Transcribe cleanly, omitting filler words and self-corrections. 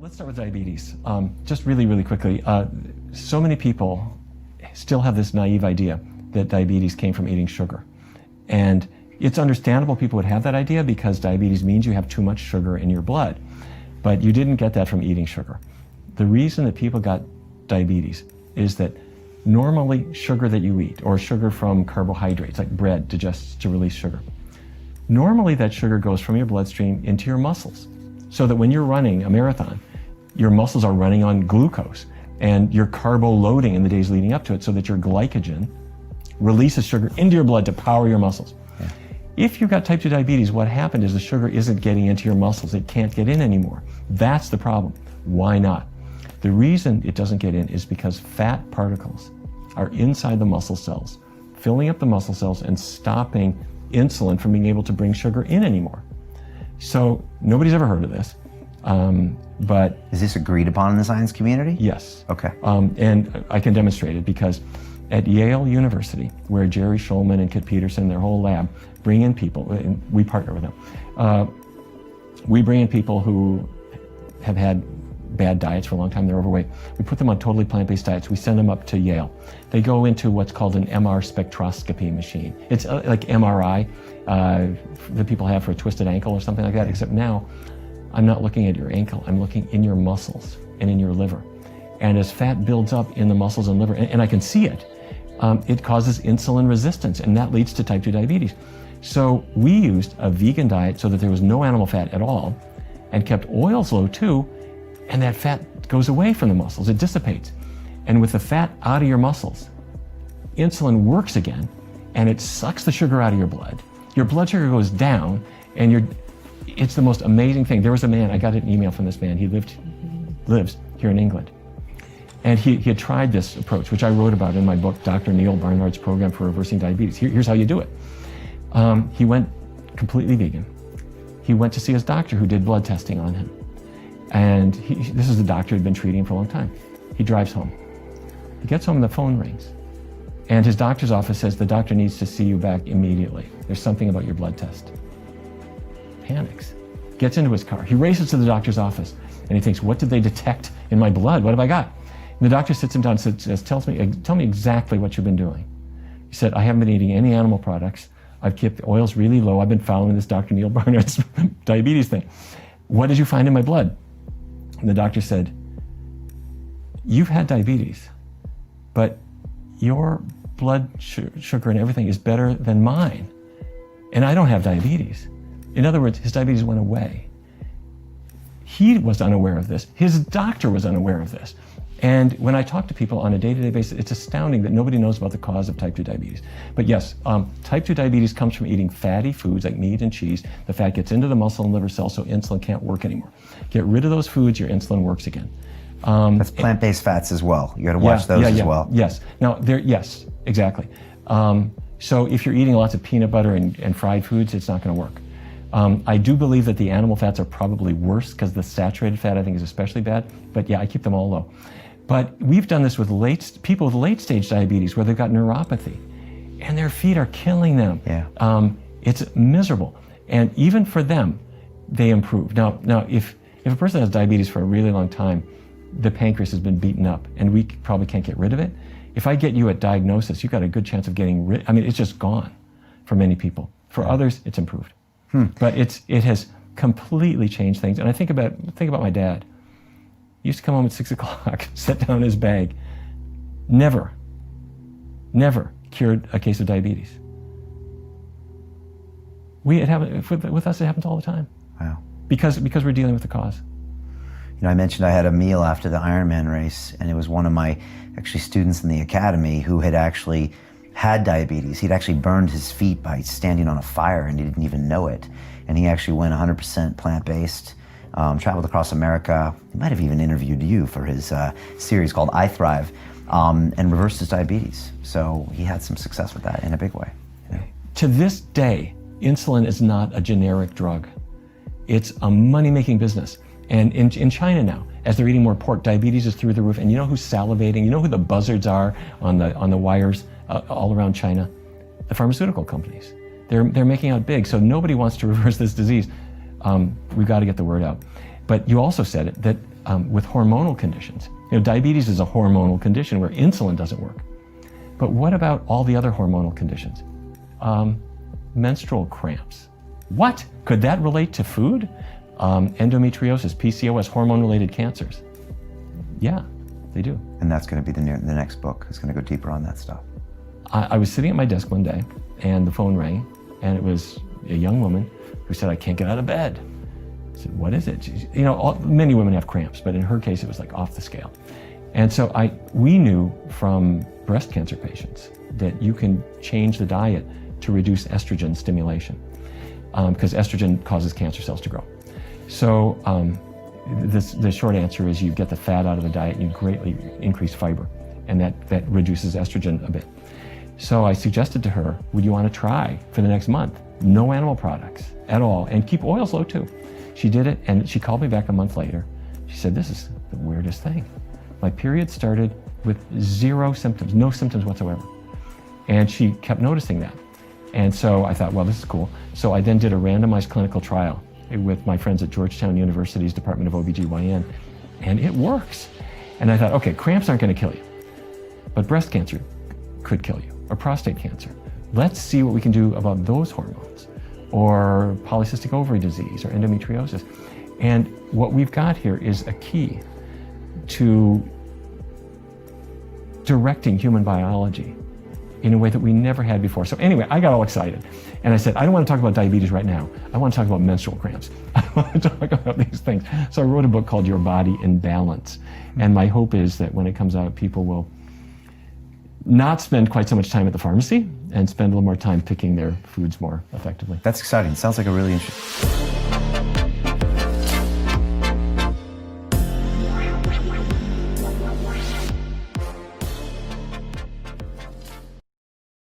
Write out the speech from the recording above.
Let's start with diabetes. Just really quickly. So many people still have this naive idea that diabetes came from eating sugar. And it's understandable people would have that idea because diabetes means you have too much sugar in your blood. But you didn't get that from eating sugar. The reason that people got diabetes is that normally sugar that you eat, or sugar from carbohydrates like bread to release sugar, normally that sugar goes from your bloodstream into your muscles. So that when you're running a marathon, your muscles are running on glucose and you're carbo loading in the days leading up to it so that your glycogen releases sugar into your blood to power your muscles. Yeah. If you've got type 2 diabetes, what happened is the sugar isn't getting into your muscles. It can't get in anymore. That's the problem. Why not? The reason it doesn't get in is because fat particles are inside the muscle cells, filling up the muscle cells and stopping insulin from being able to bring sugar in anymore. So nobody's ever heard of this, but... Is this agreed upon in the science community? Yes. Okay. And I can demonstrate it because at Yale University, where Jerry Schulman and Kit Peterson, their whole lab, bring in people, and we partner with them. We bring in people who have had bad diets for a long time, they're overweight. We put them on totally plant-based diets. We send them up to Yale. They go into what's called an MR spectroscopy machine. It's like MRI that people have for a twisted ankle or something like that, except now I'm not looking at your ankle, I'm looking in your muscles and in your liver. And as fat builds up in the muscles and liver, and I can see it, it causes insulin resistance, and that leads to type 2 diabetes. So we used a vegan diet so that there was no animal fat at all, and kept oils low too, and that fat goes away from the muscles, it dissipates. And with the fat out of your muscles, insulin works again, and it sucks the sugar out of your blood. Your blood sugar goes down, and it's the most amazing thing. There was a man, I got an email from this man, he lives here in England. And he had tried this approach, which I wrote about in my book, Dr. Neil Barnard's Program for Reversing Diabetes. Here's how you do it. He went completely vegan. He went to see his doctor who did blood testing on him. And this is the doctor who'd been treating him for a long time. He drives home. He gets home and the phone rings. And his doctor's office says, the doctor needs to see you back immediately. There's something about your blood test. Panics. Gets into his car. He races to the doctor's office and he thinks, what did they detect in my blood? What have I got? And the doctor sits him down and says, tell me exactly what you've been doing. He said, I haven't been eating any animal products. I've kept the oils really low. I've been following this Dr. Neil Barnard's diabetes thing. What did you find in my blood? And the doctor said, you've had diabetes, but your blood sugar and everything is better than mine. And I don't have diabetes. In other words, his diabetes went away. He was unaware of this. His doctor was unaware of this. And when I talk to people on a day-to-day basis, it's astounding that nobody knows about the cause of type 2 diabetes. But yes, type 2 diabetes comes from eating fatty foods like meat and cheese. The fat gets into the muscle and liver cells, so insulin can't work anymore. Get rid of those foods, your insulin works again. That's plant-based fats as well. You got to watch those as well. Yes. Now, yes, exactly. So if you're eating lots of peanut butter and fried foods, it's not going to work. I do believe that the animal fats are probably worse because the saturated fat I think is especially bad. But yeah, I keep them all low. But we've done this with people with late-stage diabetes where they've got neuropathy, and their feet are killing them. Yeah. It's miserable, and even for them, they improve. Now, if a person has diabetes for a really long time, the pancreas has been beaten up, and we probably can't get rid of it. If I get you at diagnosis, you've got a good chance of getting rid. I mean, it's just gone for many people. For others, it's improved. But it has completely changed things. And I think about my dad. He used to come home at 6 o'clock, sit down in his bag. Never cured a case of diabetes. With us, it happens all the time. Wow. Because we're dealing with the cause. You know, I mentioned I had a meal after the Ironman race, and it was one of my students in the academy who had actually had diabetes. He'd actually burned his feet by standing on a fire, and he didn't even know it. And he actually went 100% plant-based. Traveled across America. He might have even interviewed you for his series called I Thrive, and reversed his diabetes. So he had some success with that in a big way. You know? To this day, insulin is not a generic drug. It's a money-making business. And in China now, as they're eating more pork, diabetes is through the roof. And you know who's salivating? You know who the buzzards are on the wires all around China? The pharmaceutical companies. They're making out big. So nobody wants to reverse this disease. We've got to get the word out. But you also said it, that with hormonal conditions. Diabetes is a hormonal condition where insulin doesn't work. But what about all the other hormonal conditions? Menstrual cramps. What? Could that relate to food? Endometriosis, PCOS, hormone-related cancers. Yeah, they do. And that's going to be the next book. It's going to go deeper on that stuff. I was sitting at my desk one day, and the phone rang, and it was a young woman who said, "I can't get out of bed." I said, "What is it?" Many women have cramps, but in her case, it was like off the scale. And so we knew from breast cancer patients that you can change the diet to reduce estrogen stimulation, because estrogen causes cancer cells to grow. So the short answer is you get the fat out of the diet, and you greatly increase fiber, and that reduces estrogen a bit. So I suggested to her, would you want to try for the next month? No animal products at all, and keep oils low too. She did it, and she called me back a month later. She said, "This is the weirdest thing. My period started with zero symptoms, no symptoms whatsoever." And she kept noticing that. And so I thought, well, this is cool. So I then did a randomized clinical trial with my friends at Georgetown University's Department of OBGYN, and it works. And I thought, okay, cramps aren't going to kill you, but breast cancer could kill you, or prostate cancer. Let's see what we can do about those hormones, or polycystic ovary disease, or endometriosis. And what we've got here is a key to directing human biology in a way that we never had before. So anyway, I got all excited. And I said, I don't want to talk about diabetes right now. I want to talk about menstrual cramps. I want to talk about these things. So I wrote a book called Your Body in Balance. And my hope is that when it comes out, people will not spend quite so much time at the pharmacy and spend a little more time picking their foods more effectively. That's exciting. Sounds like a really interesting...